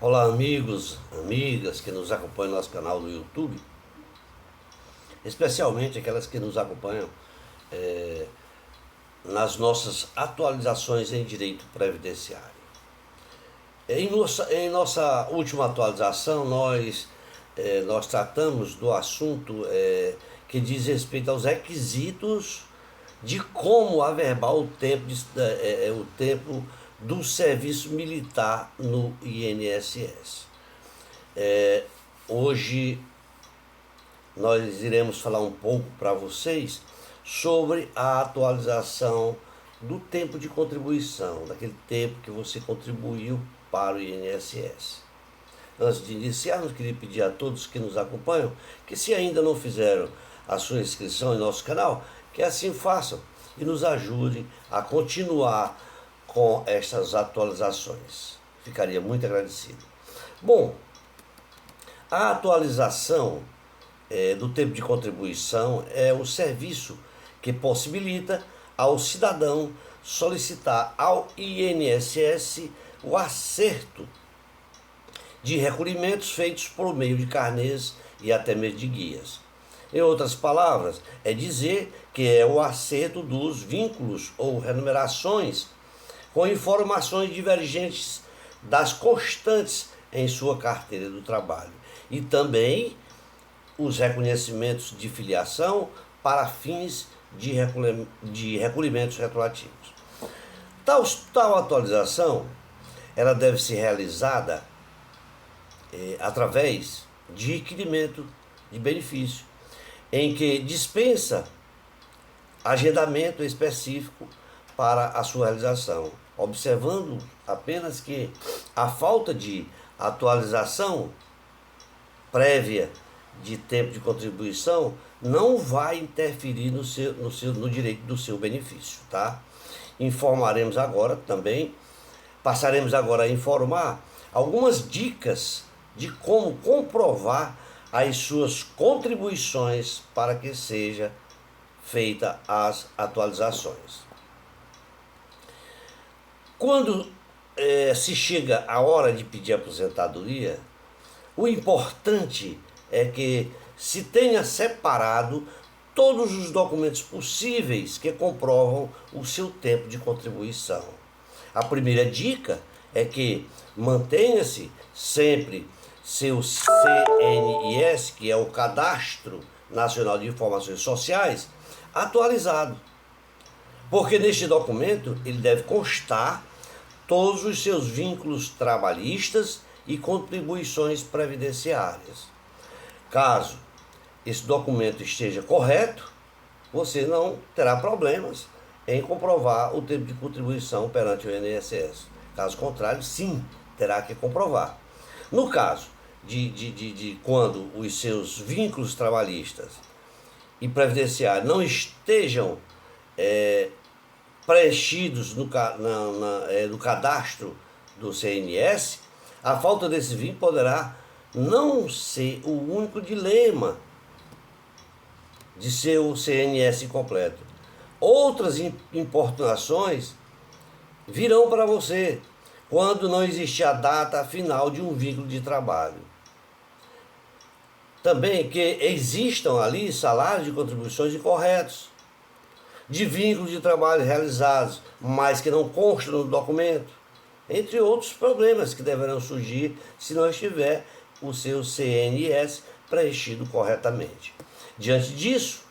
Olá, amigos, amigas que nos acompanham no nosso canal do YouTube, especialmente aquelas que nos acompanham nas nossas atualizações em direito previdenciário. Em nossa última atualização, nós tratamos do assunto que diz respeito aos requisitos de como averbar o tempo do serviço militar no INSS. Hoje nós iremos falar um pouco para vocês sobre a atualização do tempo de contribuição, daquele tempo que você contribuiu para o INSS. Antes de iniciarmos, queria pedir a todos que nos acompanham que, se ainda não fizeram a sua inscrição em nosso canal, que assim façam e nos ajudem a continuar com estas atualizações. Ficaria muito agradecido. Bom, a atualização do tempo de contribuição é o serviço que possibilita ao cidadão solicitar ao INSS o acerto de recolhimentos feitos por meio de carnês e até mesmo de guias. Em outras palavras, é dizer que é o acerto dos vínculos ou remunerações com informações divergentes das constantes em sua carteira do trabalho e também os reconhecimentos de filiação para fins de recolhimentos retroativos. Tal atualização ela deve ser realizada através de requerimento de benefício, em que dispensa agendamento específico para a sua realização, observando apenas que a falta de atualização prévia de tempo de contribuição não vai interferir no direito do seu benefício, tá? Informaremos agora também, passaremos agora a informar algumas dicas de como comprovar as suas contribuições para que seja feita as atualizações. Quando se chega a hora de pedir aposentadoria, o importante é que se tenha separado todos os documentos possíveis que comprovam o seu tempo de contribuição. A primeira dica é que mantenha-se sempre seu CNIS, que é o Cadastro Nacional de Informações Sociais, atualizado. Porque neste documento ele deve constar todos os seus vínculos trabalhistas e contribuições previdenciárias. Caso esse documento esteja correto, você não terá problemas em comprovar o tempo de contribuição perante o INSS. Caso contrário, sim, terá que comprovar. No caso de quando os seus vínculos trabalhistas e previdenciários não estejam preenchidos no cadastro do CNS, a falta desse vínculo poderá não ser o único dilema de seu CNS incompleto. Outras importunações virão para você quando não existir a data final de um vínculo de trabalho. Também que existam ali salários de contribuições incorretos, de vínculos de trabalho realizados, mas que não constam no documento, entre outros problemas que deverão surgir se não estiver o seu CNS preenchido corretamente. Diante disso,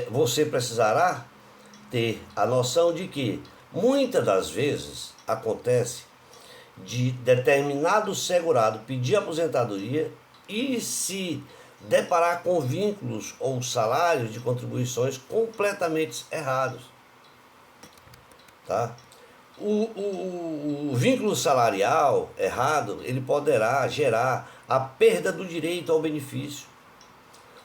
você precisará ter a noção de que muitas das vezes acontece de determinado segurado pedir aposentadoria e se deparar com vínculos ou salários de contribuições completamente errados. Tá? O vínculo salarial errado, ele poderá gerar a perda do direito ao benefício.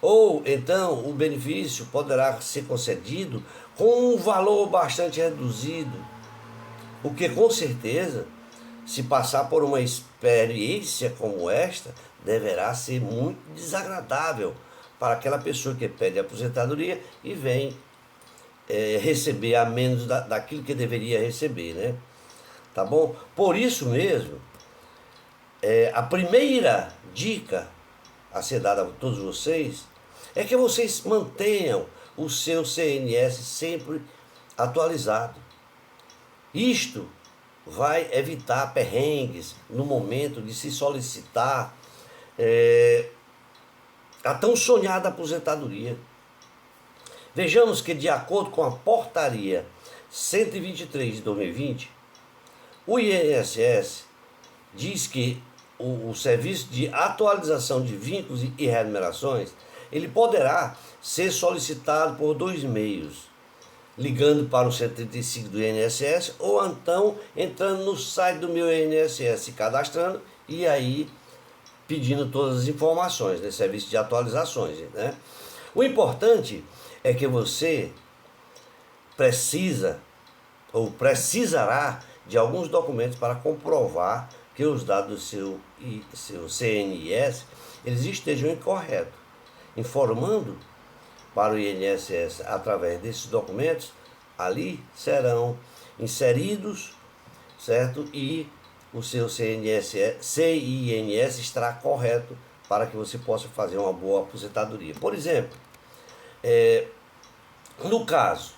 Ou então o benefício poderá ser concedido com um valor bastante reduzido, o que com certeza, se passar por uma experiência como esta, deverá ser muito desagradável para aquela pessoa que pede aposentadoria e vem receber a menos daquilo que deveria receber, né? Tá bom? Por isso mesmo, a primeira dica a ser dada a todos vocês é que vocês mantenham o seu CNS sempre atualizado. Isto vai evitar perrengues no momento de se solicitar a tão sonhada aposentadoria. Vejamos que, de acordo com a portaria 123 de 2020, o INSS diz que o serviço de atualização de vínculos e remunerações, ele poderá ser solicitado por 2 meios: ligando para o 135 do INSS ou então entrando no site do meu INSS, se cadastrando e aí pedindo todas as informações, né? Serviço de atualizações, né? O importante é que você precisa ou precisará de alguns documentos para comprovar que os dados do seu CNS eles estejam incorretos, informando para o INSS através desses documentos. Ali serão inseridos, certo? E o seu CINS estará correto para que você possa fazer uma boa aposentadoria. Por exemplo, no caso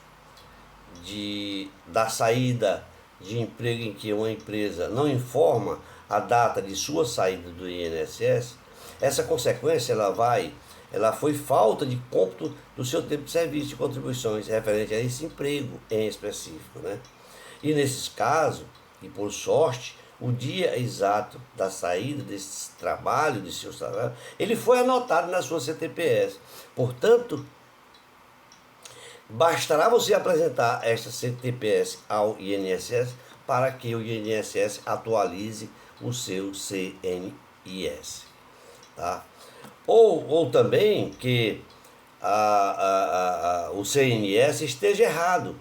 da saída de emprego em que uma empresa não informa a data de sua saída do INSS, essa consequência ela foi falta de cômputo do seu tempo de serviço de contribuições referente a esse emprego em específico, né? E nesses casos, e por sorte, o dia exato da saída desse trabalho, de seu salário, ele foi anotado na sua CTPS. Portanto, bastará você apresentar esta CTPS ao INSS para que o INSS atualize o seu CNIS. Tá? Ou também que o CNS esteja errado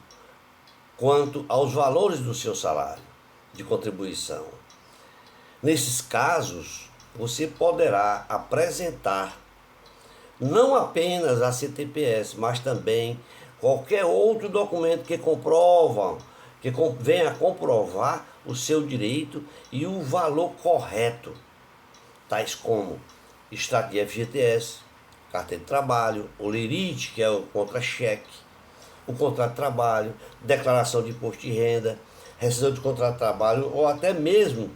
quanto aos valores do seu salário de contribuição. Nesses casos, você poderá apresentar não apenas a CTPS, mas também qualquer outro documento que venha comprovar o seu direito e o valor correto, tais como extrato de FGTS, carteira de trabalho, o LIRIT, que é o contra-cheque, o contrato de trabalho, declaração de imposto de renda, rescisão de contrato de trabalho ou até mesmo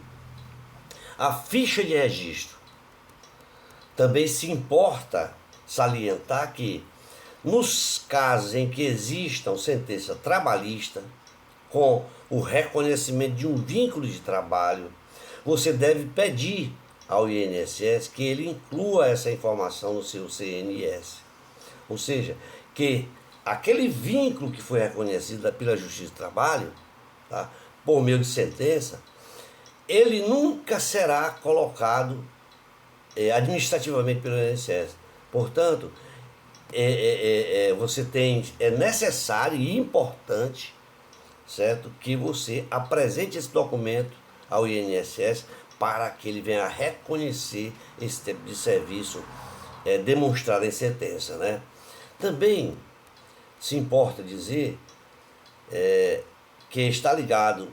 a ficha de registro. Também se importa salientar que, nos casos em que existam sentença trabalhista com o reconhecimento de um vínculo de trabalho, você deve pedir ao INSS que ele inclua essa informação no seu CNS. Ou seja, que aquele vínculo que foi reconhecido pela Justiça do Trabalho, tá, por meio de sentença, ele nunca será colocado administrativamente pelo INSS. Portanto, é necessário e importante, certo, que você apresente esse documento ao INSS para que ele venha a reconhecer esse tipo de serviço demonstrado em sentença, né? Também se importa dizer que está ligado,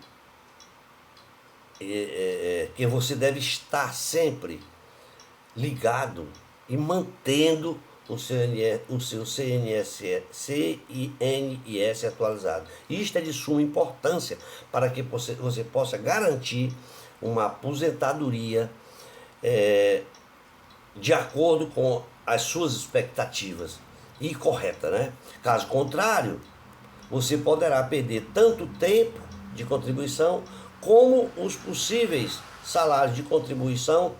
que você deve estar sempre ligado e mantendo o seu CNIS atualizado. Isto é de suma importância para que você possa garantir uma aposentadoria de acordo com as suas expectativas e correta, né? Caso contrário, você poderá perder tanto tempo de contribuição como os possíveis salários de contribuição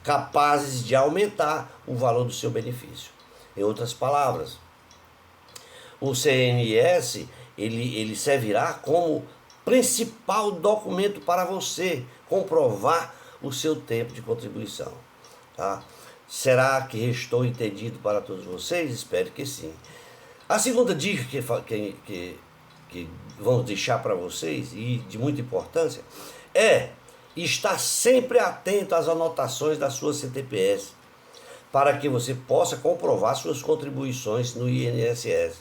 capazes de aumentar o valor do seu benefício. Em outras palavras, o CNS ele servirá como principal documento para você comprovar o seu tempo de contribuição. Tá? Será que restou entendido para todos vocês? Espero que sim. A segunda dica que vamos deixar para vocês, e de muita importância, é estar sempre atento às anotações da sua CTPS, para que você possa comprovar suas contribuições no INSS.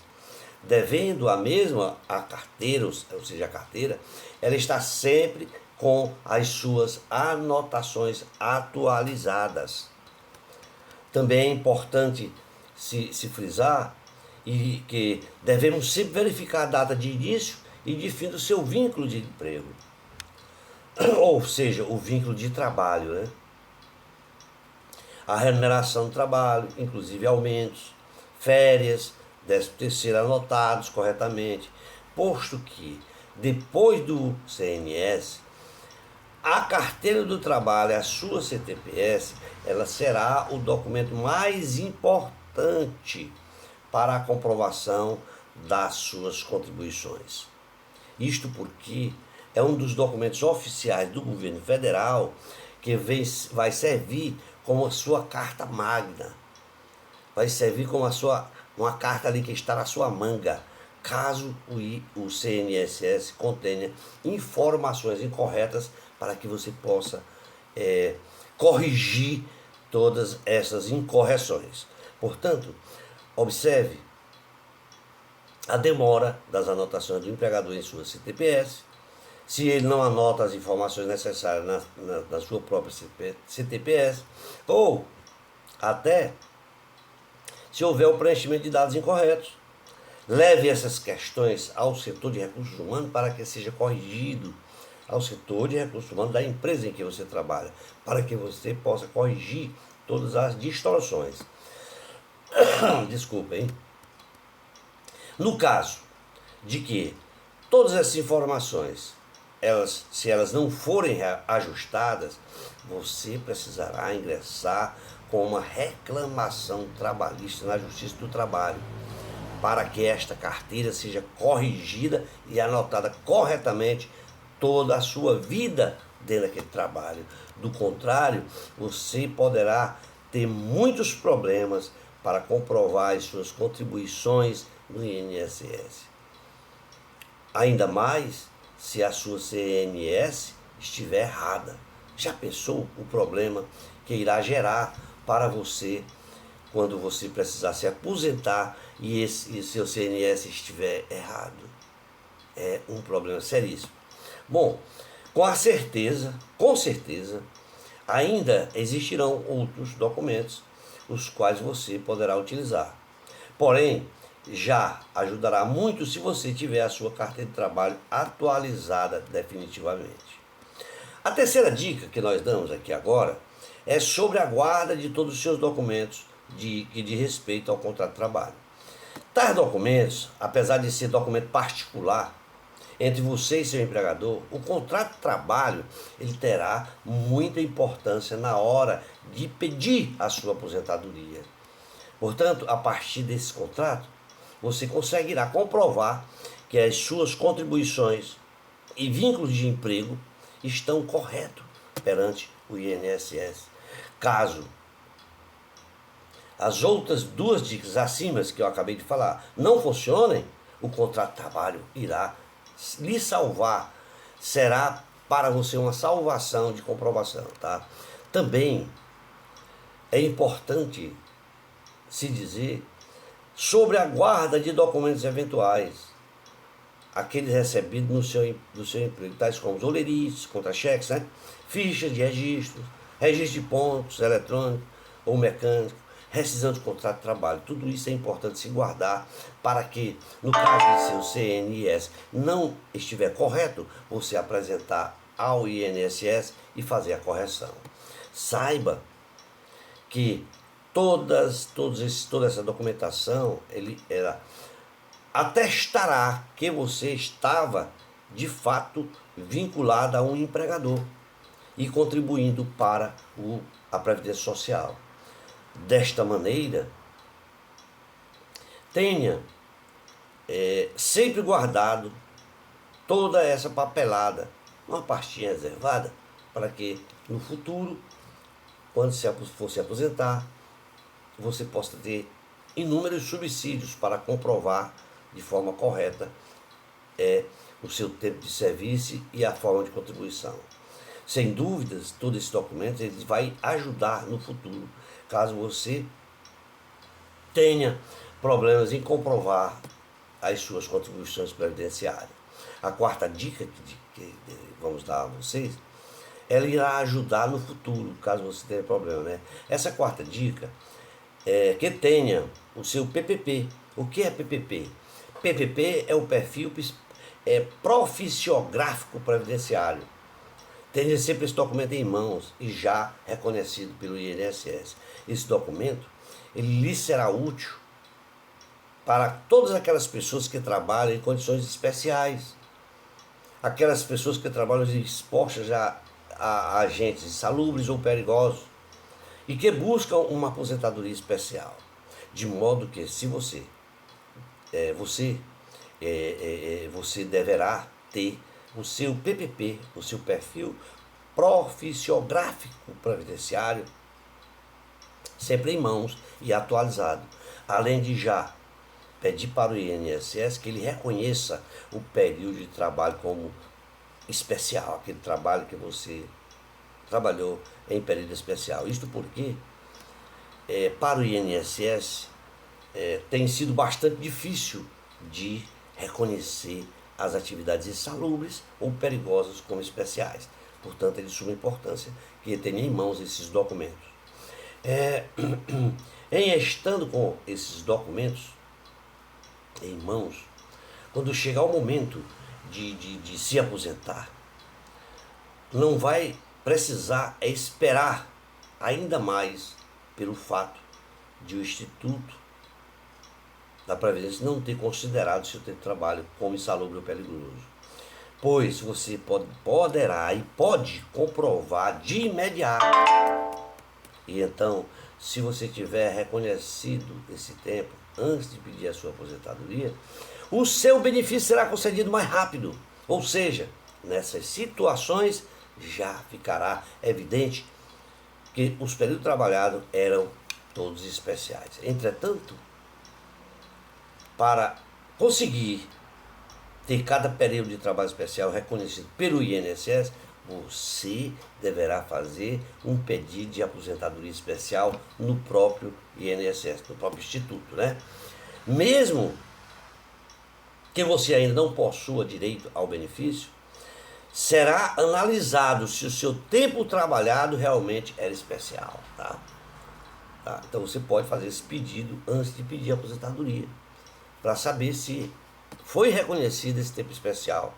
Devendo a mesma a carteira, ou seja, a carteira, ela está sempre com as suas anotações atualizadas. Também é importante se frisar e que devemos sempre verificar a data de início e de fim do seu vínculo de emprego, ou seja, o vínculo de trabalho, né? A remuneração do trabalho, inclusive aumentos, férias, 13º anotados corretamente, posto que depois do CNS, a carteira do trabalho, a sua CTPS, ela será o documento mais importante para a comprovação das suas contribuições. Isto porque é um dos documentos oficiais do governo federal que vai servir como a sua carta magna, vai servir como uma carta ali que está na sua manga, caso o CNSS contenha informações incorretas para que você possa corrigir todas essas incorreções. Portanto, observe a demora das anotações do empregador em sua CTPS. Se ele não anota as informações necessárias na sua própria CTPS, ou até se houver o preenchimento de dados incorretos. Leve essas questões ao setor de recursos humanos para que seja corrigido, ao setor de recursos humanos da empresa em que você trabalha, para que você possa corrigir todas as distorções. Desculpa, hein? No caso de que todas essas informações, se elas não forem ajustadas, você precisará ingressar com uma reclamação trabalhista na Justiça do Trabalho, para que esta carteira seja corrigida e anotada corretamente toda a sua vida dentro daquele trabalho. Do contrário, você poderá ter muitos problemas para comprovar as suas contribuições no INSS. Ainda mais se a sua CNS estiver errada. Já pensou o problema que irá gerar para você quando você precisar se aposentar e seu CNS estiver errado? É um problema seríssimo. Bom, com certeza, ainda existirão outros documentos os quais você poderá utilizar. Porém, já ajudará muito se você tiver a sua carteira de trabalho atualizada definitivamente. A terceira dica que nós damos aqui agora é sobre a guarda de todos os seus documentos que diz respeito ao contrato de trabalho. Tais documentos, apesar de ser documento particular entre você e seu empregador, o contrato de trabalho ele terá muita importância na hora de pedir a sua aposentadoria. Portanto, a partir desse contrato, você conseguirá comprovar que as suas contribuições e vínculos de emprego estão corretos perante o INSS. Caso as outras duas dicas acima que eu acabei de falar não funcionem, o contrato de trabalho irá lhe salvar, será para você uma salvação de comprovação, tá? Também é importante se dizer sobre a guarda de documentos eventuais, aqueles recebidos do seu emprego, tais como os olerites, contra-cheques, né? Fichas de registro, registro de pontos eletrônicos ou mecânicos, rescisão de contrato de trabalho. Tudo isso é importante se guardar para que, no caso de seu CNS não estiver correto, você apresentar ao INSS e fazer a correção. Saiba que toda essa documentação ela atestará que você estava de fato vinculado a um empregador e contribuindo para a Previdência Social. Desta maneira, tenha sempre guardado toda essa papelada, uma pastinha reservada, para que no futuro, quando for se aposentar, você possa ter inúmeros subsídios para comprovar de forma correta o seu tempo de serviço e a forma de contribuição. Sem dúvidas, todo esse documento ele vai ajudar no futuro, caso você tenha problemas em comprovar as suas contribuições previdenciárias. A quarta dica que vamos dar a vocês, ela irá ajudar no futuro, caso você tenha problema, né? Essa quarta dica é que tenha o seu PPP. O que é PPP? PPP é o perfil profissiográfico previdenciário. Tenha sempre esse documento em mãos e já reconhecido pelo INSS. Esse documento, ele lhe será útil para todas aquelas pessoas que trabalham em condições especiais. Aquelas pessoas que trabalham expostas a agentes insalubres ou perigosos e que buscam uma aposentadoria especial. De modo que, se você deverá ter o seu PPP, o seu perfil profissiográfico previdenciário, sempre em mãos e atualizado. Além de já pedir para o INSS que ele reconheça o período de trabalho como especial, aquele trabalho que você trabalhou em período especial. Isto porque, para o INSS, tem sido bastante difícil de reconhecer as atividades insalubres ou perigosas como especiais. Portanto, é de suma importância que tenha em mãos esses documentos. Em estando com esses documentos em mãos, quando chegar o momento de se aposentar, não vai precisar esperar ainda mais pelo fato de o Instituto da Previdência não ter considerado seu tempo de trabalho como insalubre ou perigoso. Pois você poderá e pode comprovar de imediato. E então, se você tiver reconhecido esse tempo antes de pedir a sua aposentadoria, o seu benefício será concedido mais rápido. Ou seja, nessas situações já ficará evidente que os períodos trabalhados eram todos especiais. Entretanto, para conseguir ter cada período de trabalho especial reconhecido pelo INSS, você deverá fazer um pedido de aposentadoria especial no próprio INSS, no próprio Instituto, né? Mesmo que você ainda não possua direito ao benefício, será analisado se o seu tempo trabalhado realmente era especial, tá? Então você pode fazer esse pedido antes de pedir a aposentadoria, para saber se foi reconhecido esse tempo especial.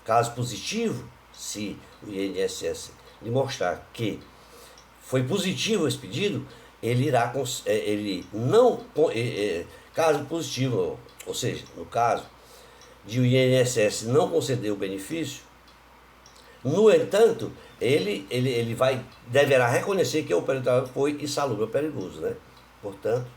Caso positivo, se o INSS lhe mostrar que foi positivo esse pedido, ele irá, caso positivo, ou seja, no caso de o INSS não conceder o benefício, no entanto, ele deverá reconhecer que o período foi insalubre ou perigoso, né? Portanto,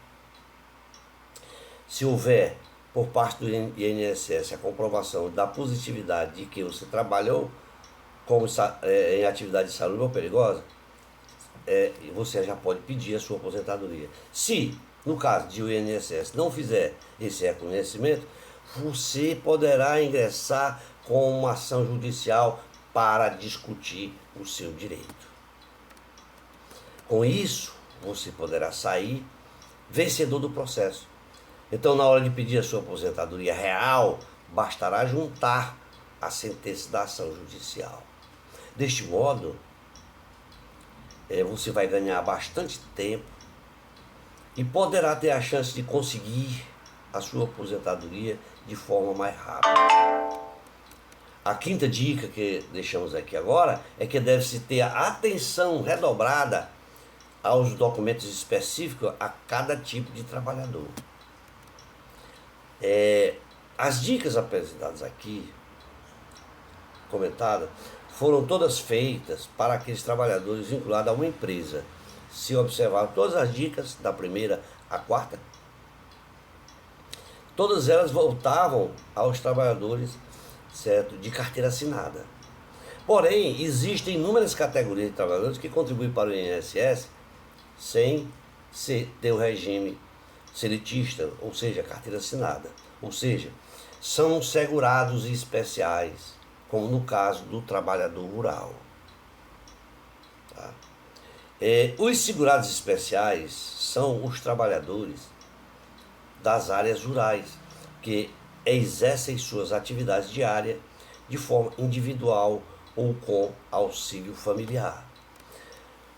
se houver por parte do INSS a comprovação da positividade de que você trabalhou em atividade insalubre ou perigosa, você já pode pedir a sua aposentadoria. Se, no caso de o INSS não fizer esse reconhecimento, você poderá ingressar com uma ação judicial para discutir o seu direito. Com isso, você poderá sair vencedor do processo. Então, na hora de pedir a sua aposentadoria real, bastará juntar a sentença da ação judicial. Deste modo, você vai ganhar bastante tempo e poderá ter a chance de conseguir a sua aposentadoria de forma mais rápida. A quinta dica que deixamos aqui agora é que deve-se ter a atenção redobrada aos documentos específicos a cada tipo de trabalhador. As dicas apresentadas aqui, comentadas, foram todas feitas para aqueles trabalhadores vinculados a uma empresa. Se observar todas as dicas, da primeira à quarta, todas elas voltavam aos trabalhadores, certo, de carteira assinada. Porém, existem inúmeras categorias de trabalhadores que contribuem para o INSS sem ter o regime seletista, ou seja, carteira assinada. Ou seja, são segurados especiais, como no caso do trabalhador rural. Tá? Os segurados especiais são os trabalhadores das áreas rurais, que exercem suas atividades diárias de forma individual ou com auxílio familiar.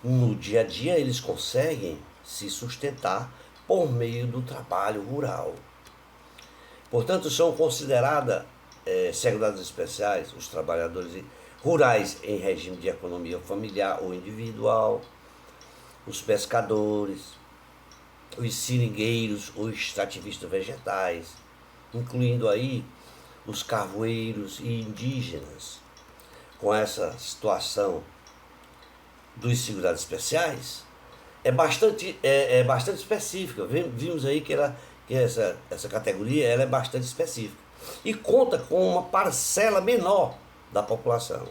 No dia a dia, eles conseguem se sustentar por meio do trabalho rural. Portanto, são consideradas seguradas especiais os trabalhadores rurais em regime de economia familiar ou individual, os pescadores, os seringueiros ou extrativistas vegetais, incluindo aí os carvoeiros e indígenas. Com essa situação dos segurados especiais, é bastante específica. Vimos aí que essa categoria ela é bastante específica e conta com uma parcela menor da população.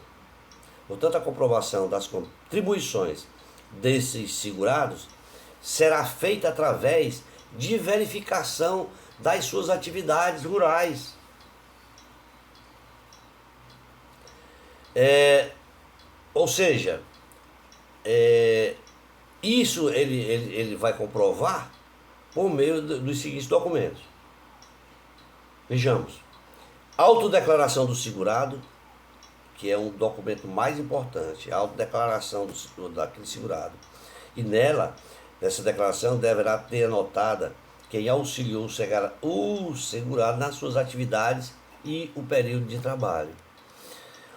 Portanto, a comprovação das contribuições desses segurados será feita através de verificação das suas atividades rurais. Ou seja, isso ele vai comprovar por meio dos seguintes documentos. Vejamos. Autodeclaração do segurado, que é um documento mais importante, a autodeclaração daquele segurado. E nessa declaração, deverá ter anotada quem auxiliou o segurado nas suas atividades e o período de trabalho.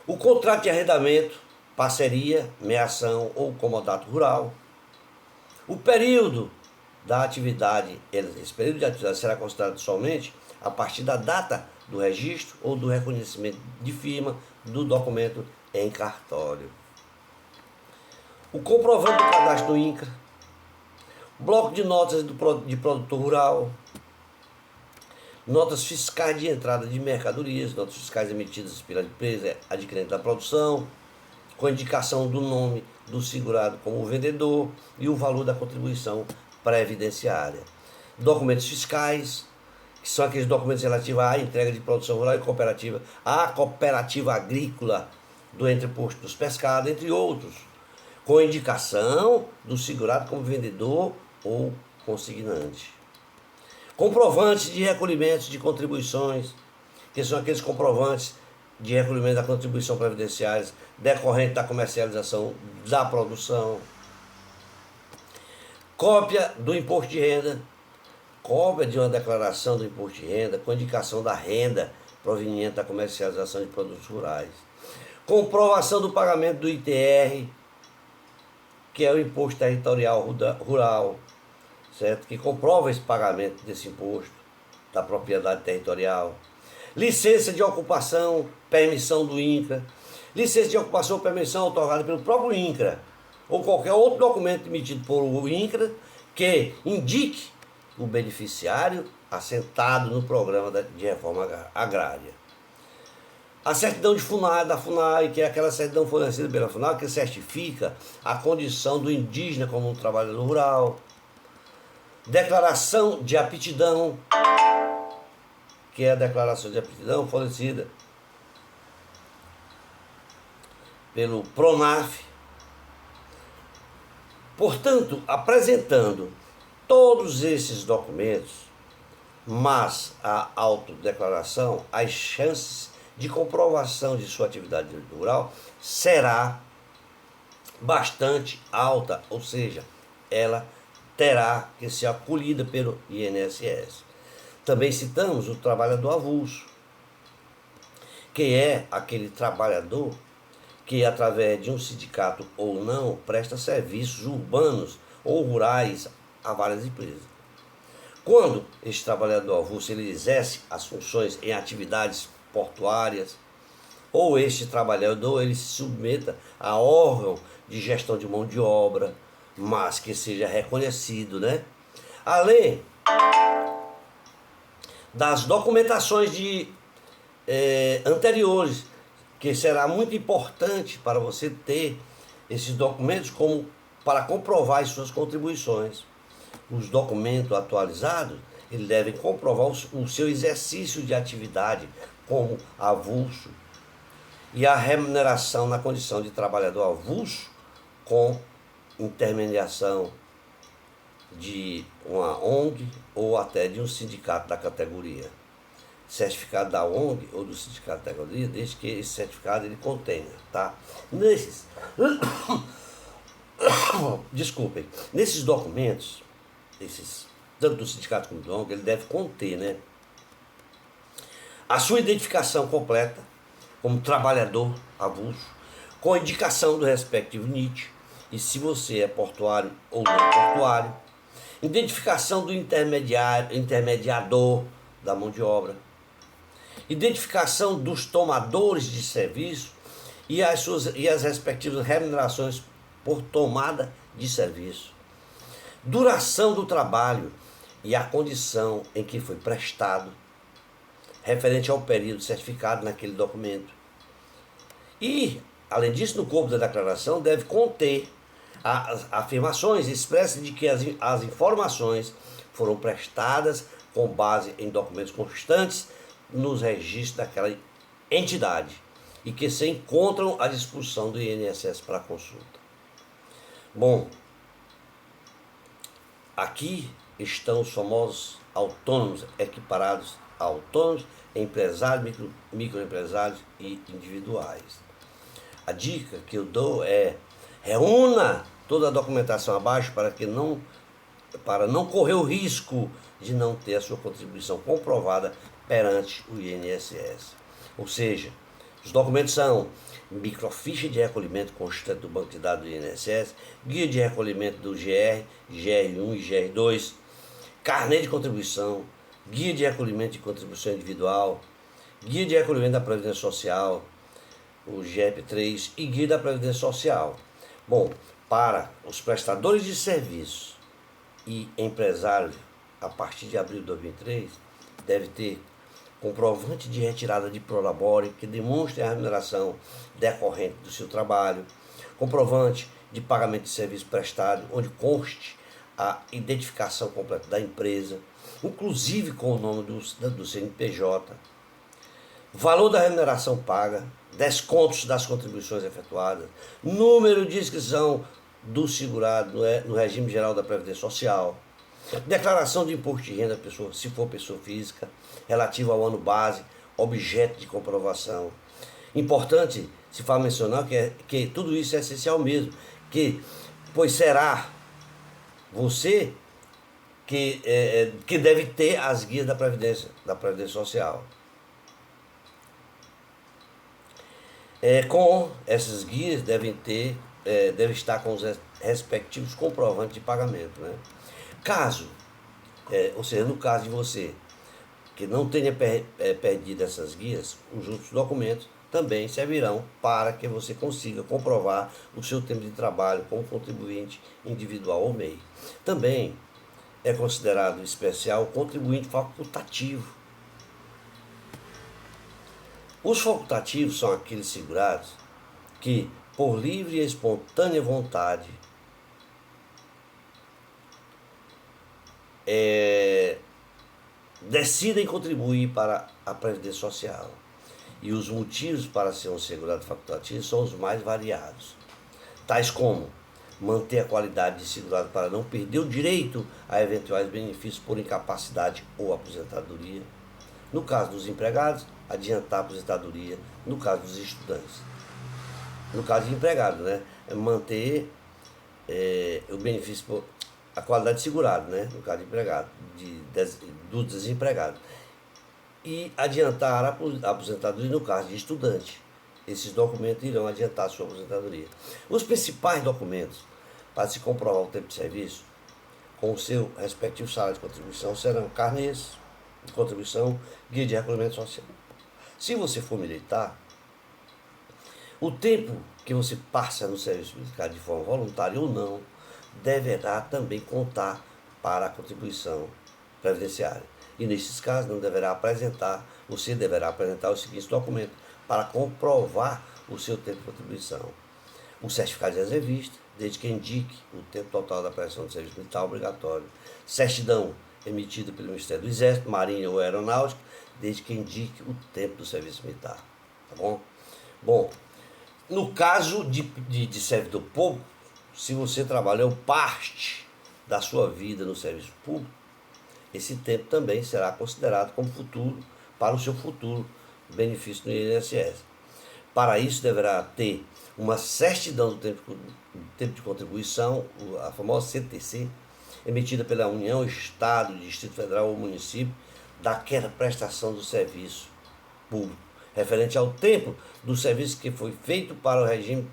O contrato de arrendamento, parceria, meação ou comodato rural. O período da atividade, esse período de atividade será considerado somente a partir da data do registro ou do reconhecimento de firma do documento em cartório. O comprovante do cadastro do INCRA, bloco de notas de produtor rural, notas fiscais de entrada de mercadorias, notas fiscais emitidas pela empresa adquirente da produção, com indicação do nome do segurado como vendedor e o valor da contribuição previdenciária. Documentos fiscais, que são aqueles documentos relativos à entrega de produção rural e cooperativa, à cooperativa agrícola do entreposto dos pescados, entre outros, com indicação do segurado como vendedor ou consignante. Comprovantes de recolhimentos de contribuições, que são aqueles comprovantes de recolhimento da contribuição previdenciária decorrente da comercialização da produção. Cópia do imposto de renda, cópia de uma declaração do imposto de renda com indicação da renda proveniente da comercialização de produtos rurais. Comprovação do pagamento do ITR, que é o Imposto Territorial Rural, certo? Que comprova esse pagamento desse imposto da propriedade territorial. Licença de ocupação, permissão do INCRA. Licença de ocupação ou permissão otorgada pelo próprio INCRA ou qualquer outro documento emitido por o INCRA que indique o beneficiário assentado no programa de reforma agrária. A certidão de FUNAI, da FUNAI, que é aquela certidão fornecida pela FUNAI, que certifica a condição do indígena como um trabalhador rural. Declaração de aptidão, que é a declaração de aptidão fornecida pelo PRONAF. Portanto, apresentando todos esses documentos, mas a autodeclaração, as chances de comprovação de sua atividade rural será bastante alta, ou seja, ela terá que ser acolhida pelo INSS. Também citamos o trabalhador avulso, que é aquele trabalhador que, através de um sindicato ou não, presta serviços urbanos ou rurais a várias empresas. Quando este trabalhador avulso ele exerce as funções em atividades portuárias, ou este trabalhador ele se submeta a órgão de gestão de mão de obra, mas que seja reconhecido, né? Além das documentações anteriores, que será muito importante para você ter esses documentos como para comprovar as suas contribuições. Os documentos atualizados, eles devem comprovar o seu exercício de atividade como avulso e a remuneração na condição de trabalhador avulso com intermediação de uma ONG ou até de um sindicato da categoria, certificado da ONG ou do sindicato de categoria, desde que esse certificado ele contenha, tá? Nesses, desculpem, nesses documentos, tanto do sindicato como do ONG, ele deve conter, né, a sua identificação completa como trabalhador avulso, com a indicação do respectivo NIT, e se você é portuário ou não portuário, identificação do intermediador da mão de obra, identificação dos tomadores de serviço e as respectivas remunerações por tomada de serviço, duração do trabalho e a condição em que foi prestado, referente ao período certificado naquele documento. E, além disso, no corpo da declaração deve conter as afirmações expressas de que as informações foram prestadas com base em documentos constantes nos registros daquela entidade e que se encontram à disposição do INSS para consulta. Bom, aqui estão os famosos autônomos equiparados a autônomos, empresários, microempresários e individuais. A dica que eu dou é: reúna toda a documentação abaixo para não correr o risco de não ter a sua contribuição comprovada perante o INSS. Ou seja, os documentos são microficha de recolhimento constante do banco de dados do INSS, guia de recolhimento do GR, GR1 e GR2, carnê de contribuição, guia de recolhimento de contribuição individual, guia de recolhimento da Previdência Social, o GEP3 e guia da Previdência Social. Bom, para os prestadores de serviço e empresários, a partir de abril de 2023, deve ter comprovante de retirada de prolabore que demonstre a remuneração decorrente do seu trabalho, comprovante de pagamento de serviço prestado, onde conste a identificação completa da empresa, inclusive com o nome do CNPJ, valor da remuneração paga, descontos das contribuições efetuadas, número de inscrição do segurado no regime geral da Previdência Social, declaração de imposto de renda, se for pessoa física, relativa ao ano base, objeto de comprovação. Importante se faz mencionar que tudo isso é essencial mesmo, pois será você que deve ter as guias da Previdência Social. Com essas guias deve estar com os respectivos comprovantes de pagamento, né? Ou seja, no caso de você que não tenha perdido essas guias, os outros documentos também servirão para que você consiga comprovar o seu tempo de trabalho como contribuinte individual ou MEI. Também é considerado especial o contribuinte facultativo. Os facultativos são aqueles segurados que, por livre e espontânea vontade, decidem contribuir para a Previdência Social. E os motivos para ser um segurado facultativo são os mais variados, tais como manter a qualidade de segurado para não perder o direito a eventuais benefícios por incapacidade ou aposentadoria. No caso dos empregados, adiantar a aposentadoria. No caso dos estudantes. No caso de empregado, né? Manter o benefício por a qualidade de segurado, né? No caso de empregado, do desempregado. E adiantar a aposentadoria no caso de estudante. Esses documentos irão adiantar a sua aposentadoria. Os principais documentos para se comprovar o tempo de serviço com o seu respectivo salário de contribuição serão carnês de contribuição, guia de recolhimento social. Se você for militar, o tempo que você passa no serviço militar de forma voluntária ou não, deverá também contar para a contribuição previdenciária. E nesses casos você deverá apresentar os seguintes documentos para comprovar o seu tempo de contribuição. Um certificado de reservista, desde que indique o tempo total da prestação de serviço militar obrigatório. Certidão emitida pelo Ministério do Exército, Marinha ou Aeronáutica, desde que indique o tempo do serviço militar. Tá bom? Bom, no caso de servidor público, se você trabalhou parte da sua vida no serviço público, esse tempo também será considerado como futuro para o seu futuro benefício no INSS. Para isso, deverá ter uma certidão do tempo de contribuição, a famosa CTC, emitida pela União, Estado, Distrito Federal ou município, daquela prestação do serviço público, referente ao tempo do serviço que foi feito para o regime,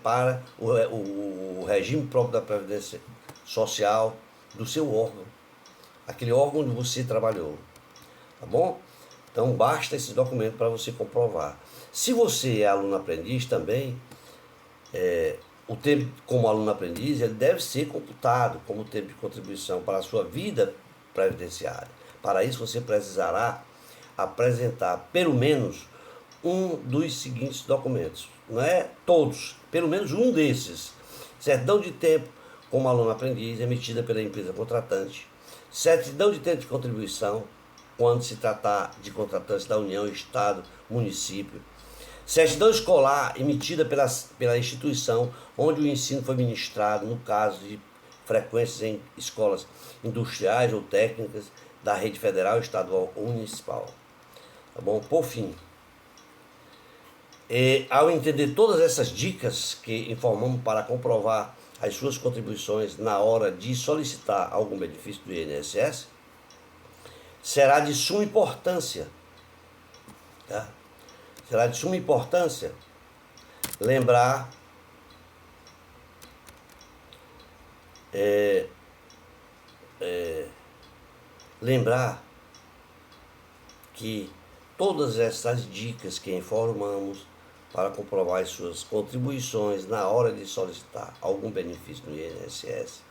para o regime próprio da Previdência Social do seu órgão, aquele órgão onde você trabalhou, tá bom? Então basta esse documento para você comprovar. Se você é aluno aprendiz também, o tempo como aluno aprendiz ele deve ser computado como tempo de contribuição para a sua vida previdenciária. Para isso você precisará apresentar pelo menos um dos seguintes documentos, não é todos, pelo menos um desses: certidão de tempo como aluno aprendiz emitida pela empresa contratante, certidão de tempo de contribuição quando se tratar de contratantes da União, Estado, município, certidão escolar emitida pela instituição onde o ensino foi ministrado, no caso de frequências em escolas industriais ou técnicas da rede federal, estadual ou municipal. Tá bom? Por fim, ao entender todas essas dicas que informamos para comprovar as suas contribuições na hora de solicitar algum benefício do INSS, será de suma importância, tá? Será de suma importância lembrar que todas essas dicas que informamos para comprovar as suas contribuições na hora de solicitar algum benefício no INSS,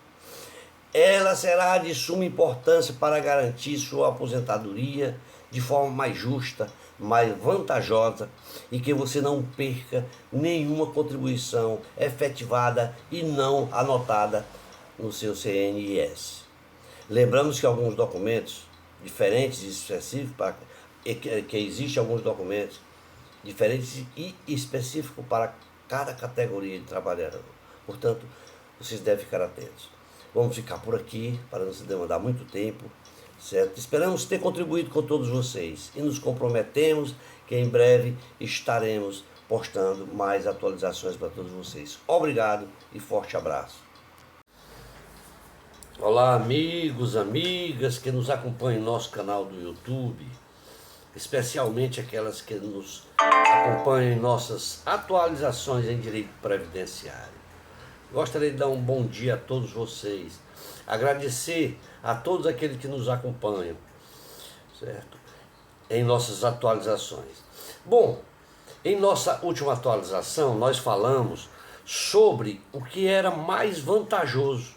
ela será de suma importância para garantir sua aposentadoria de forma mais justa, mais vantajosa e que você não perca nenhuma contribuição efetivada e não anotada no seu CNIS. Lembramos que alguns documentos diferentes e específicos, que existem alguns documentos diferentes e específicos para cada categoria de trabalhador. Portanto, vocês devem ficar atentos. Vamos ficar por aqui para não se demandar muito tempo, certo? Esperamos ter contribuído com todos vocês e nos comprometemos que em breve estaremos postando mais atualizações para todos vocês. Obrigado e forte abraço. Olá, amigos, amigas que nos acompanham em nosso canal do YouTube, especialmente aquelas que nos acompanham em nossas atualizações em direito previdenciário. Gostaria de dar um bom dia a todos vocês, agradecer a todos aqueles que nos acompanham, certo? Em nossas atualizações. Bom, em nossa última atualização nós falamos sobre o que era mais vantajoso,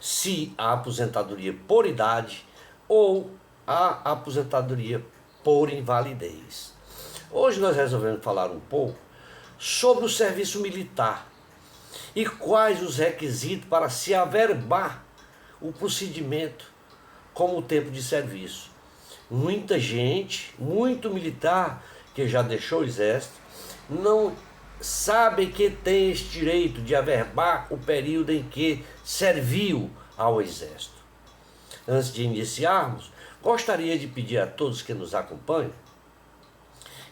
se a aposentadoria por idade ou a aposentadoria por invalidez. Hoje nós resolvemos falar um pouco sobre o serviço militar e quais os requisitos para se averbar o procedimento como o tempo de serviço. Muita gente, muito militar que já deixou o exército, não sabe que tem esse direito de averbar o período em que serviu ao exército. Antes de iniciarmos, gostaria de pedir a todos que nos acompanham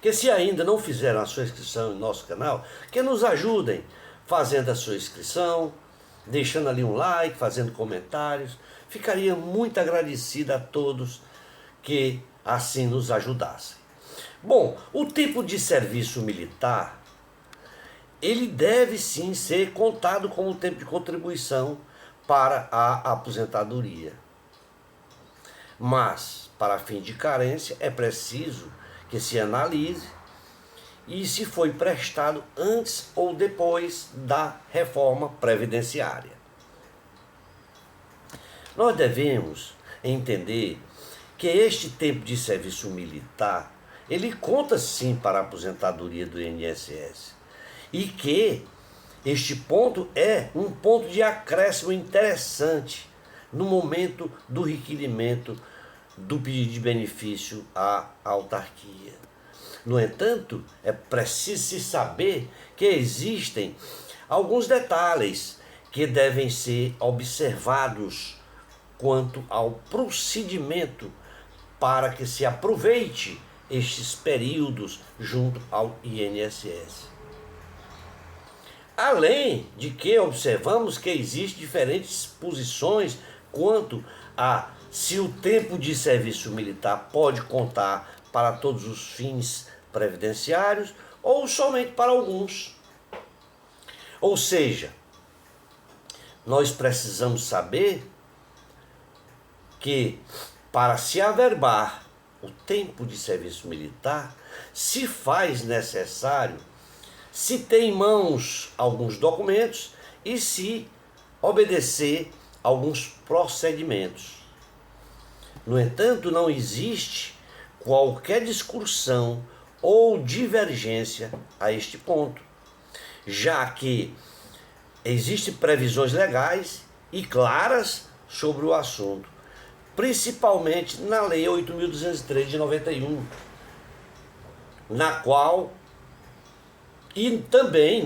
que, se ainda não fizeram a sua inscrição em nosso canal, que nos ajudem fazendo a sua inscrição, deixando ali um like, fazendo comentários. Ficaria muito agradecido a todos que assim nos ajudassem. Bom, o tipo de serviço militar, ele deve sim ser contado como tempo de contribuição para a aposentadoria. Mas, para fim de carência, é preciso que se analise e se foi prestado antes ou depois da reforma previdenciária. Nós devemos entender que este tempo de serviço militar, ele conta sim para a aposentadoria do INSS e que este ponto é um ponto de acréscimo interessante no momento do requerimento do pedido de benefício à autarquia. No entanto, é preciso se saber que existem alguns detalhes que devem ser observados quanto ao procedimento para que se aproveite estes períodos junto ao INSS. Além de que observamos que existem diferentes posições quanto a se o tempo de serviço militar pode contar para todos os fins previdenciários ou somente para alguns. Ou seja, nós precisamos saber que para se averbar o tempo de serviço militar, se faz necessário se ter em mãos alguns documentos e se obedecer alguns procedimentos. No entanto, não existe qualquer discussão ou divergência a este ponto, já que existem previsões legais e claras sobre o assunto, principalmente na Lei 8.203 de 91, na qual e também,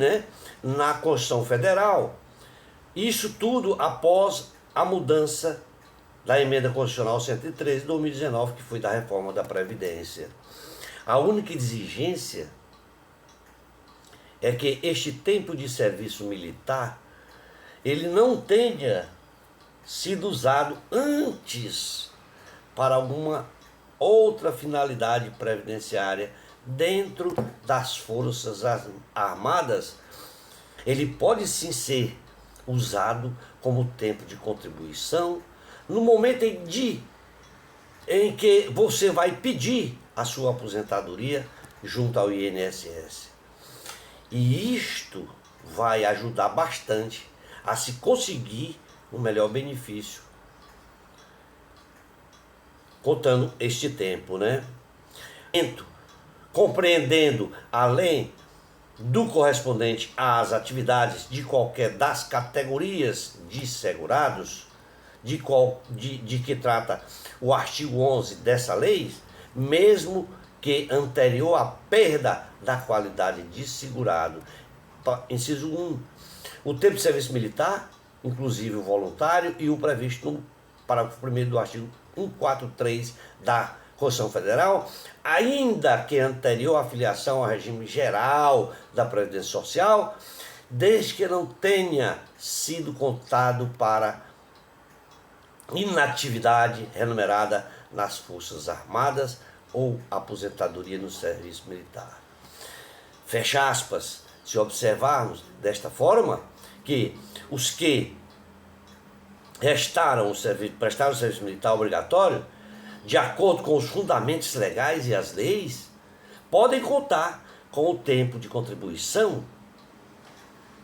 na Constituição Federal. Isso tudo após a mudança da Emenda Constitucional 113 de 2019, que foi da reforma da Previdência. A única exigência é que este tempo de serviço militar ele não tenha sido usado antes para alguma outra finalidade previdenciária dentro das Forças Armadas. Ele pode sim ser usado como tempo de contribuição no momento em que você vai pedir a sua aposentadoria junto ao INSS. E isto vai ajudar bastante a se conseguir um melhor benefício, contando este tempo, compreendendo, além do correspondente às atividades de qualquer das categorias de segurados, de que trata o artigo 11 dessa lei, mesmo que anterior à perda da qualidade de segurado. Inciso 1. O tempo de serviço militar, inclusive o voluntário, e o previsto no parágrafo 1º do artigo 143 da Constituição Federal, ainda que anterior à filiação ao regime geral da Previdência Social, desde que não tenha sido contado para inatividade remunerada nas Forças Armadas ou aposentadoria no serviço militar. Fecha aspas. Se observarmos desta forma, que os que prestaram o serviço militar obrigatório, de acordo com os fundamentos legais e as leis, podem contar com o tempo de contribuição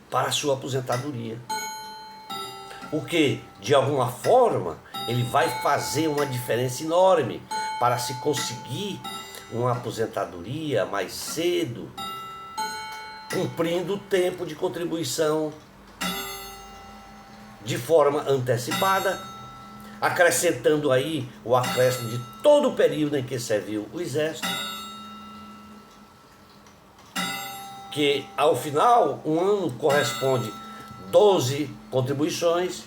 para a sua aposentadoria. O que, de alguma forma, ele vai fazer uma diferença enorme para se conseguir uma aposentadoria mais cedo, cumprindo o tempo de contribuição de forma antecipada, acrescentando aí o acréscimo de todo o período em que serviu o Exército, que ao final, um ano corresponde 12 contribuições.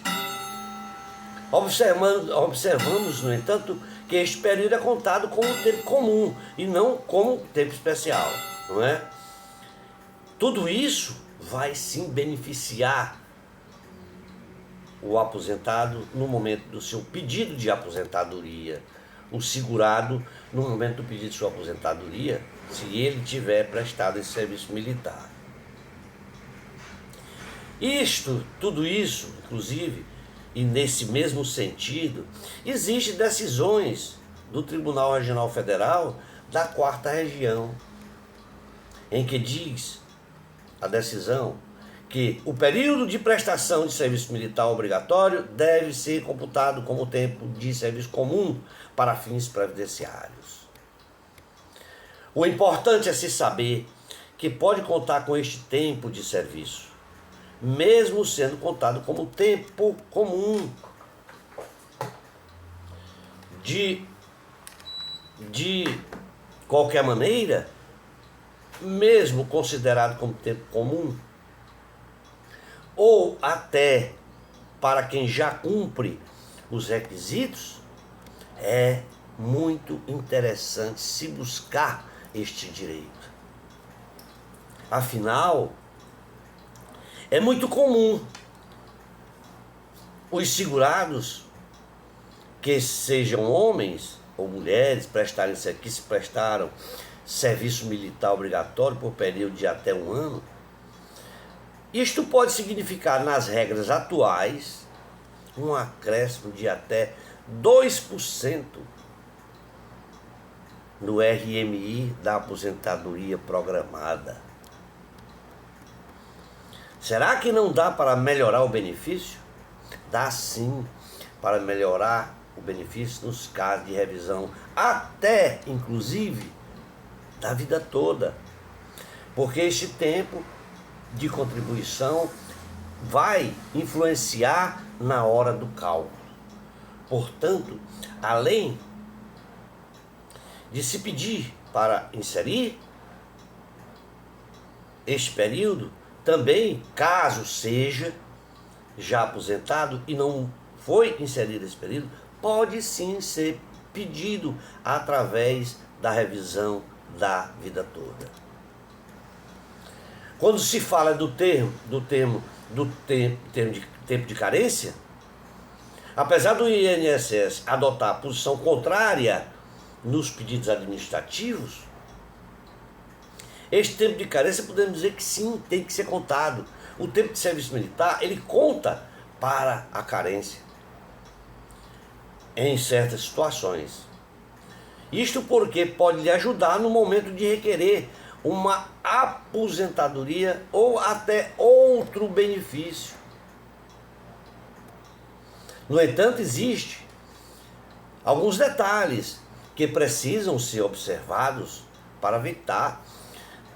Observamos, no entanto, que este período é contado como tempo comum e não como tempo especial, não é? Tudo isso vai sim beneficiar o aposentado no momento do seu pedido de aposentadoria, o segurado no momento do pedido de sua aposentadoria, se ele tiver prestado esse serviço militar. Tudo isso, inclusive, e nesse mesmo sentido, existem decisões do Tribunal Regional Federal da 4ª Região, em que diz a decisão que o período de prestação de serviço militar obrigatório deve ser computado como tempo de serviço comum para fins previdenciários. O importante é se saber que pode contar com este tempo de serviço, mesmo sendo contado como tempo comum. De qualquer maneira, mesmo considerado como tempo comum, ou até para quem já cumpre os requisitos, é muito interessante se buscar este direito. Afinal, é muito comum os segurados, que sejam homens ou mulheres, que se prestaram serviço militar obrigatório por período de até 1 ano. Isto pode significar, nas regras atuais, um acréscimo de até 2% no RMI da aposentadoria programada. Será que não dá para melhorar o benefício? Dá sim para melhorar o benefício nos casos de revisão, até, inclusive, da vida toda. Porque este tempo de contribuição vai influenciar na hora do cálculo. Portanto, além de se pedir para inserir este período, também, caso seja já aposentado e não foi inserido esse período, pode sim ser pedido através da revisão da vida toda. Quando se fala do termo de tempo de carência, apesar do INSS adotar a posição contrária nos pedidos administrativos, este tempo de carência podemos dizer que sim, tem que ser contado. O tempo de serviço militar, ele conta para a carência em certas situações. Isto porque pode lhe ajudar no momento de requerer uma aposentadoria ou até outro benefício. No entanto, existem alguns detalhes que precisam ser observados para evitar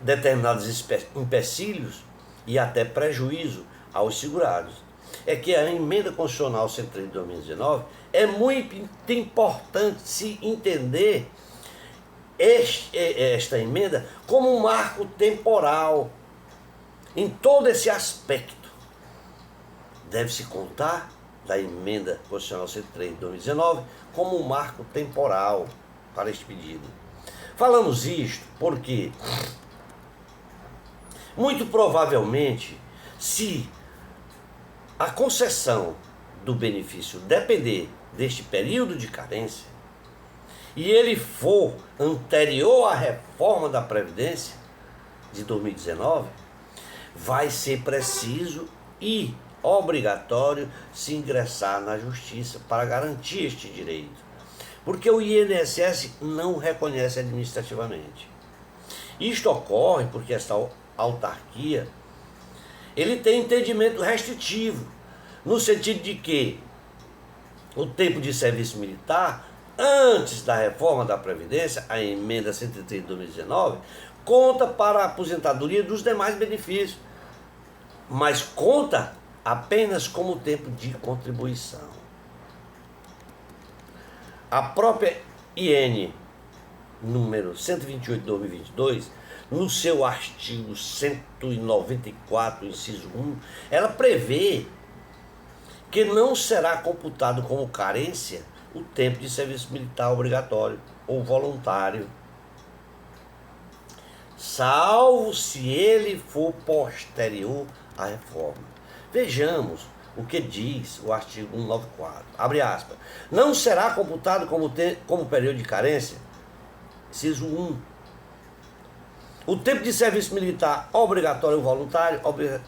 determinados empecilhos e até prejuízo aos segurados. É que a Emenda Constitucional 103 de 2019 é muito importante se entender esta emenda como um marco temporal em todo esse aspecto. Deve-se contar da Emenda Constitucional 103 de 2019 como um marco temporal para este pedido. Falamos isto porque, muito provavelmente, se a concessão do benefício depender deste período de carência e ele for anterior à reforma da Previdência de 2019, vai ser preciso e obrigatório se ingressar na Justiça para garantir este direito, porque o INSS não reconhece administrativamente. Isto ocorre porque esta autarquia ele tem entendimento restritivo, no sentido de que o tempo de serviço militar, antes da reforma da Previdência, a Emenda 103 de 2019, conta para a aposentadoria dos demais benefícios, mas conta apenas como tempo de contribuição. A própria IN número 128 de 2022, no seu artigo 194, inciso 1, ela prevê que não será computado como carência o tempo de serviço militar obrigatório ou voluntário, salvo se ele for posterior à reforma. Vejamos o que diz o artigo 194. Abre aspas. Não será computado como período de carência, inciso 1, o tempo de serviço militar obrigatório ou voluntário,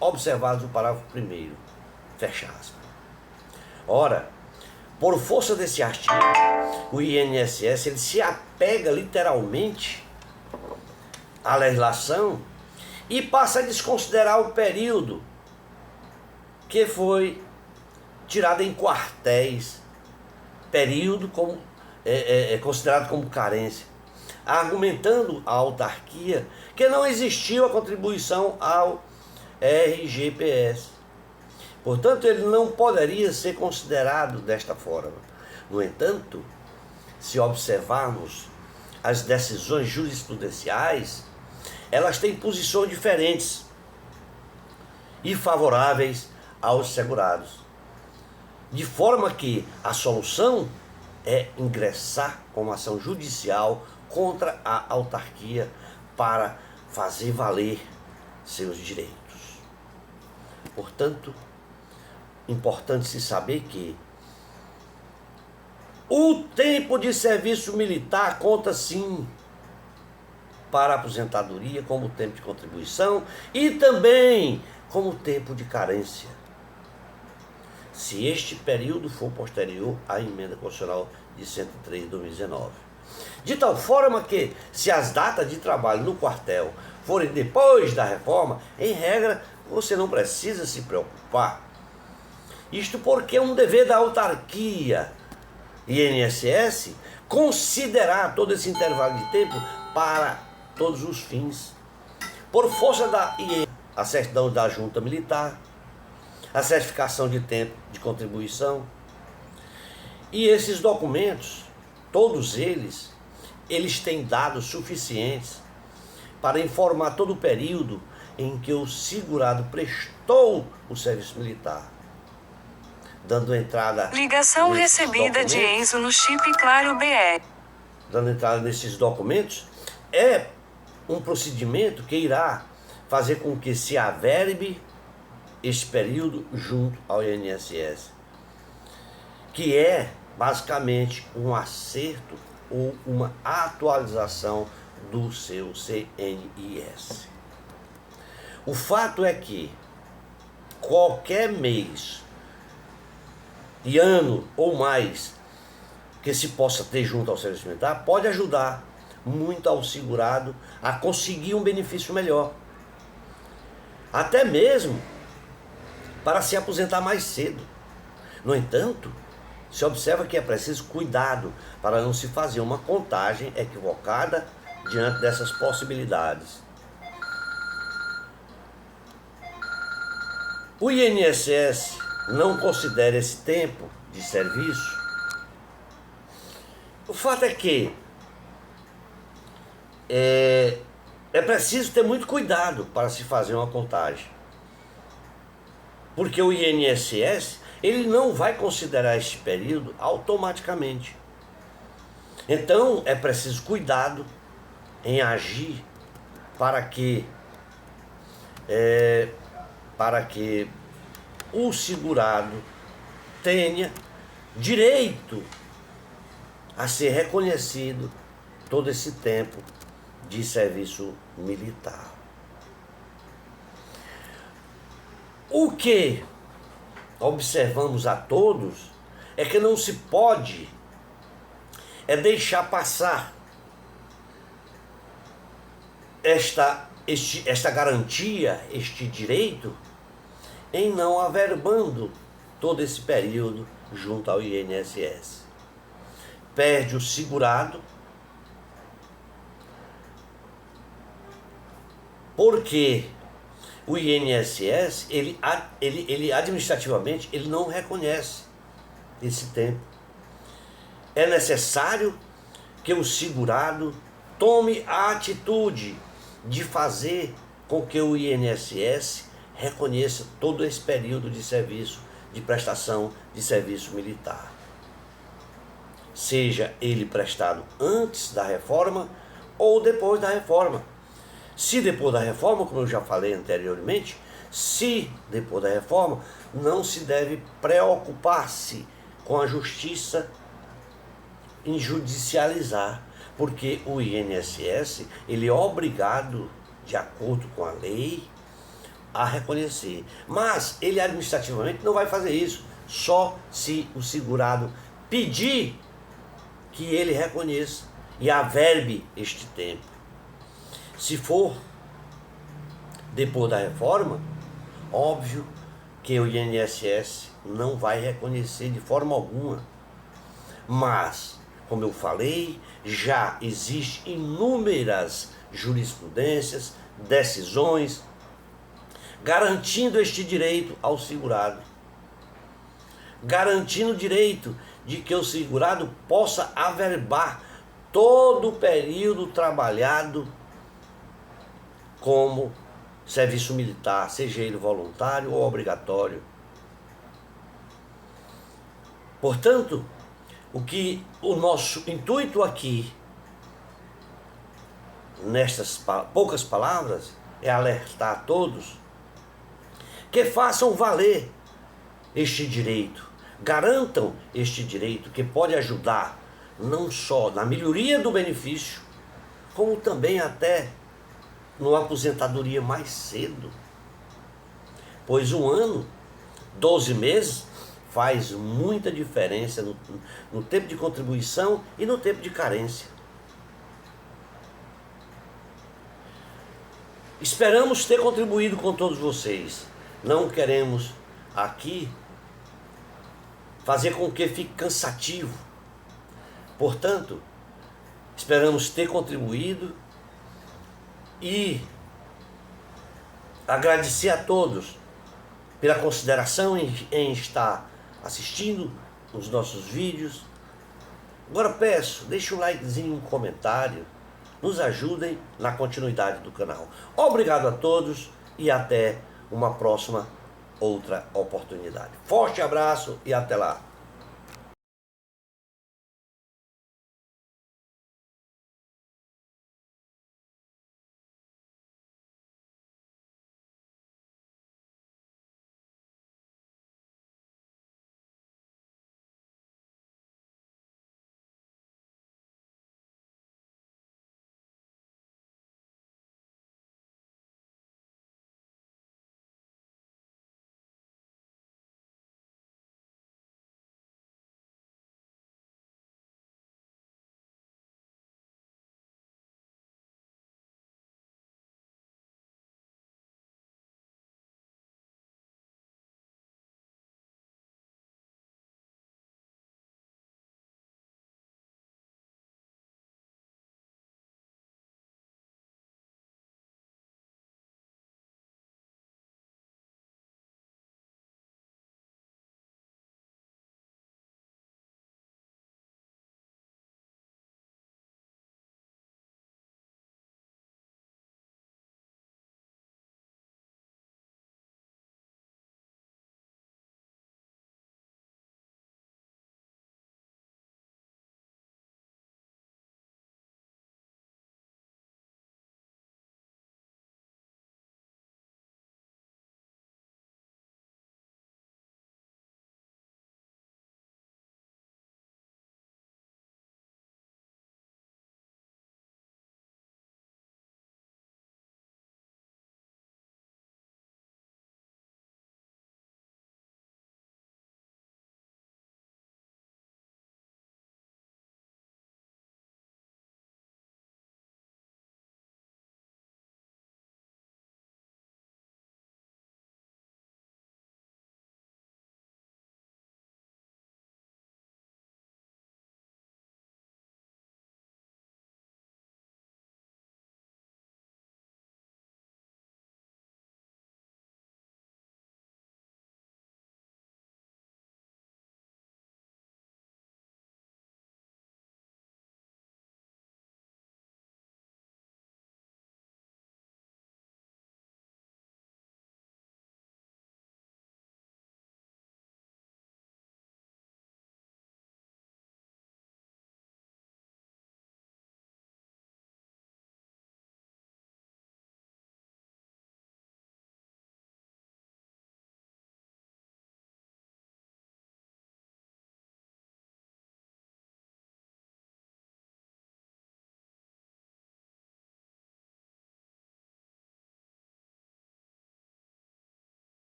observados no parágrafo 1º. Fecha aspas. Ora, por força desse artigo, o INSS ele se apega literalmente à legislação e passa a desconsiderar o período que foi tirado em quartéis, período considerado como carência, argumentando a autarquia que não existiu a contribuição ao RGPS. Portanto, ele não poderia ser considerado desta forma. No entanto, se observarmos as decisões jurisprudenciais, elas têm posições diferentes e favoráveis aos segurados. De forma que a solução é ingressar com uma ação judicial contra a autarquia para fazer valer seus direitos. Portanto, importante se saber que o tempo de serviço militar conta sim para a aposentadoria como tempo de contribuição e também como tempo de carência, se este período for posterior à emenda constitucional de 103 de 2019. De tal forma que, se as datas de trabalho no quartel forem depois da reforma, em regra, você não precisa se preocupar. Isto porque é um dever da autarquia INSS considerar todo esse intervalo de tempo para todos os fins. Por força da INSS, a certidão da junta militar, a certificação de tempo de contribuição. E esses documentos, todos eles têm dados suficientes para informar todo o período em que o segurado prestou o serviço militar, dando entrada... Ligação recebida de Enzo no chip Claro BR. Dando entrada nesses documentos, é um procedimento que irá fazer com que se averbe este período junto ao INSS, que é basicamente um acerto ou uma atualização do seu CNIS. O fato é que qualquer mês e ano ou mais que se possa ter junto ao serviço militar pode ajudar muito ao segurado a conseguir um benefício melhor, até mesmo para se aposentar mais cedo. No entanto, se observa que é preciso cuidado para não se fazer uma contagem equivocada diante dessas possibilidades. O INSS não considera esse tempo de serviço. O fato é que é preciso ter muito cuidado para se fazer uma contagem, porque o INSS ele não vai considerar este período automaticamente. Então é preciso cuidado em agir para que o segurado tenha direito a ser reconhecido todo esse tempo de serviço militar. O que observamos a todos é que não se pode deixar passar esta garantia, este direito, em não averbando todo esse período junto ao INSS. Perde o segurado, porque o INSS, ele administrativamente, ele não reconhece esse tempo. É necessário que o segurado tome a atitude de fazer com que o INSS reconheça todo esse período de serviço, de prestação de serviço militar. Seja ele prestado antes da reforma ou depois da reforma. Se depois da reforma, como eu já falei anteriormente, se depois da reforma, não se deve preocupar-se com a justiça em judicializar, porque o INSS ele é obrigado, de acordo com a lei, a reconhecer. Mas ele administrativamente não vai fazer isso, só se o segurado pedir que ele reconheça e averbe este tempo. Se for depois da reforma, óbvio que o INSS não vai reconhecer de forma alguma. Mas, como eu falei, já existem inúmeras jurisprudências, decisões, garantindo este direito ao segurado. Garantindo o direito de que o segurado possa averbar todo o período trabalhado como serviço militar, seja ele voluntário ou obrigatório. Portanto, O que o nosso intuito aqui, nestas poucas palavras, é alertar a todos que façam valer este direito, garantam este direito que pode ajudar não só na melhoria do benefício, como também até numa aposentadoria mais cedo. Pois 1 ano, 12 meses, faz muita diferença no tempo de contribuição e no tempo de carência. Esperamos ter contribuído com todos vocês. Não queremos aqui fazer com que fique cansativo. Portanto, esperamos ter contribuído e agradecer a todos pela consideração em estar assistindo os nossos vídeos. Agora peço, deixe um likezinho, um comentário, nos ajudem na continuidade do canal. Obrigado a todos e até uma próxima outra oportunidade. Forte abraço e até lá.